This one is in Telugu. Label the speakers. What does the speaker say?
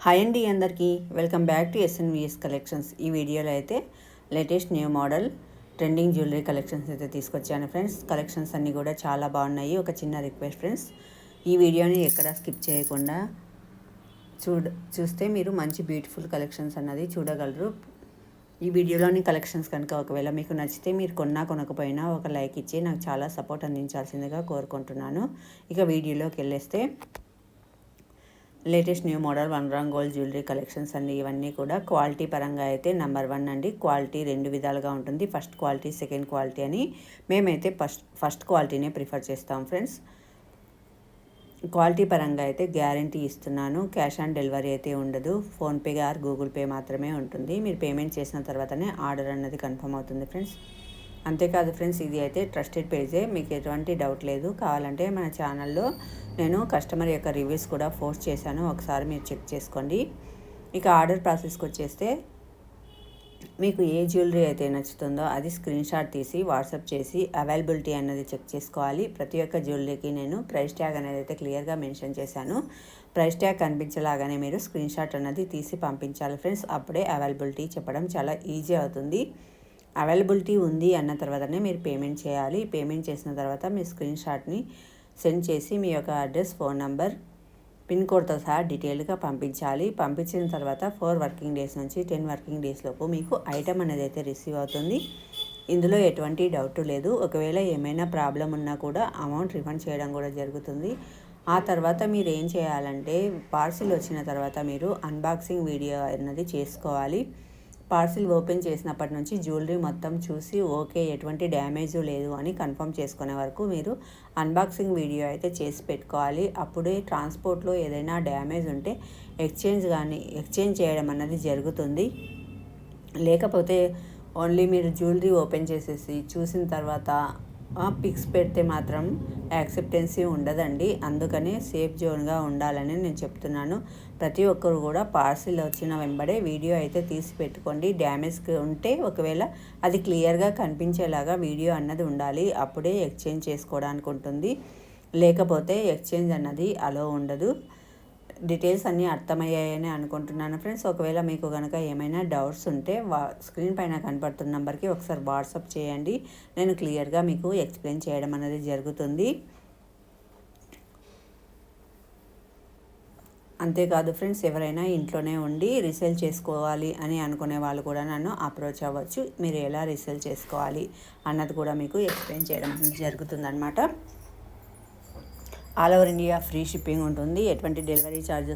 Speaker 1: హాయ్ అండి అందరికీ వెల్కమ్ బ్యాక్ టు ఎస్ఎన్విఎస్ కలెక్షన్స్. ఈ వీడియోలో అయితే latest new model trending jewellery collections అయితే తీసుకొచ్చాను ఫ్రెండ్స్. కలెక్షన్స్ అన్నీ కూడా చాలా బాగున్నాయి. ఒక చిన్న రిక్వెస్ట్ ఫ్రెండ్స్, ఈ వీడియోని ఎక్కడ స్కిప్ చేయకుండా చూస్తే మీరు మంచి బ్యూటిఫుల్ కలెక్షన్స్ అన్నది చూడగలరు. ఈ వీడియోలోని కలెక్షన్స్ కనుక ఒకవేళ మీకు నచ్చితే మీరు కొనకపోయినా ఒక లైక్ ఇచ్చి నాకు చాలా సపోర్ట్ అందించాల్సిందిగా కోరుకుంటున్నాను. ఇక వీడియోలోకి వెళ్ళేస్తే latest new model 1 gram gold jewellery collections అండి. ఇవన్నీ కూడా క్వాలిటీ పరంగా అయితే నెంబర్ 1 అండి. క్వాలిటీ రెండు విధాలుగా ఉంటుంది. ఫస్ట్ క్వాలిటీ, సెకండ్ క్వాలిటీ అని. మేమైతే ఫస్ట్ క్వాలిటీనే ప్రిఫర్ చేస్తాం ఫ్రెండ్స్. క్వాలిటీ పరంగా అయితే గ్యారంటీ ఇస్తున్నాను. క్యాష్ ఆన్ డెలివరీ అయితే ఉండదు. ఫోన్పే ఆర్ గూగుల్ పే మాత్రమే ఉంటుంది. మీరు పేమెంట్ చేసిన తర్వాతనే ఆర్డర్ అన్నది కన్ఫర్మ్ అవుతుంది ఫ్రెండ్స్. అంతేకాదు ఫ్రెండ్స్, ఇది అయితే ట్రస్టెడ్ పేజే, మీకు ఎటువంటి డౌట్ లేదు. కావాలంటే మన ఛానల్లో నేను కస్టమర్ యొక్క రివ్యూస్ కూడా పోస్ట్ చేశాను, ఒకసారి మీరు చెక్ చేసుకోండి. ఇక ఆర్డర్ ప్రాసెస్కి వచ్చేస్తే మీకు ఏ జ్యువెలరీ అయితే నచ్చుతుందో అది స్క్రీన్ షాట్ తీసి వాట్సాప్ చేసి అవైలబిలిటీ అన్నది చెక్ చేసుకోవాలి. ప్రతి ఒక్క జ్యువెలరీకి నేను ప్రైస్ ట్యాగ్ అనేది అయితే క్లియర్గా మెన్షన్ చేశాను. ప్రైస్ ట్యాగ్ కనిపించేలాగానే మీరు స్క్రీన్ షాట్ అన్నది తీసి పంపించాలి ఫ్రెండ్స్. అప్పుడే అవైలబిలిటీ చెప్పడం చాలా ఈజీ అవుతుంది. అవైలబిలిటీ ఉంది అన్న తర్వాతనే మీరు పేమెంట్ చేయాలి. పేమెంట్ చేసిన తర్వాత మీ స్క్రీన్ షాట్ని సెండ్ చేసి మీ యొక్క అడ్రస్, ఫోన్ నంబర్, పిన్ కోడ్తో సహా డీటెయిల్గా పంపించాలి. పంపించిన తర్వాత 4 వర్కింగ్ డేస్ నుంచి 10 వర్కింగ్ డేస్ లోపు మీకు ఐటమ్ అనేది అయితే రిసీవ్ అవుతుంది. ఇందులో ఎటువంటి డౌట్ లేదు. ఒకవేళ ఏమైనా ప్రాబ్లం ఉన్నా కూడా అమౌంట్ రిఫండ్ చేయడం కూడా జరుగుతుంది. ఆ తర్వాత మీరు ఏం చేయాలంటే పార్సిల్ వచ్చిన తర్వాత మీరు అన్బాక్సింగ్ వీడియో అన్నది చేసుకోవాలి. పార్సిల్ ఓపెన్ చేసినప్పటి నుంచి జ్యువెలరీ మొత్తం చూసి ఓకే, ఎటువంటి డ్యామేజ్ లేదు అని కన్ఫర్మ్ చేసుకునే వరకు మీరు అన్బాక్సింగ్ వీడియో అయితే చేసి పెట్టుకోవాలి. అప్పుడే ట్రాన్స్పోర్ట్లో ఏదైనా డ్యామేజ్ ఉంటే ఎక్స్చేంజ్ చేయడం అన్నది జరుగుతుంది. లేకపోతే ఓన్లీ మీరు జ్యువెలరీ ఓపెన్ చేసేసి చూసిన తర్వాత పిక్స్ పెడితే మాత్రం యాక్సెప్టెన్సీ ఉండదండి. అందుకనే సేఫ్ జోన్గా ఉండాలని నేను చెప్తున్నాను. ప్రతి ఒక్కరు కూడా పార్సిల్ వచ్చిన వెంబడే వీడియో అయితే తీసి పెట్టుకోండి. డ్యామేజ్ ఉంటే ఒకవేళ అది క్లియర్గా కనిపించేలాగా వీడియో అన్నది ఉండాలి. అప్పుడే ఎక్స్చేంజ్ చేసుకోవడానికి ఉంటుంది. లేకపోతే ఎక్స్చేంజ్ అన్నది అలో ఉండదు. డీటెయిల్స్ అన్నీ అర్థమయ్యాయని అనుకుంటున్నాను ఫ్రెండ్స్. ఒకవేళ మీకు కనుక ఏమైనా డౌట్స్ ఉంటే స్క్రీన్ పైన కనపడుతున్న నెంబర్కి ఒకసారి వాట్సాప్ చేయండి. నేను క్లియర్గా మీకు ఎక్స్ప్లెయిన్ చేయడం అనేది జరుగుతుంది. అంతేకాదు ఫ్రెండ్స్, ఎవరైనా ఇంట్లోనే ఉండి రీసేల్ చేసుకోవాలి అని అనుకునే వాళ్ళు కూడా నన్ను అప్రోచ్ అవ్వచ్చు. మీరు ఎలా రీసేల్ చేసుకోవాలి అన్నది కూడా మీకు ఎక్స్ప్లెయిన్ చేయడం జరుగుతుందన్నమాట. All over India free shipping ఉంటుంది. ఎటువంటి డెలివరీ ఛార్జెస్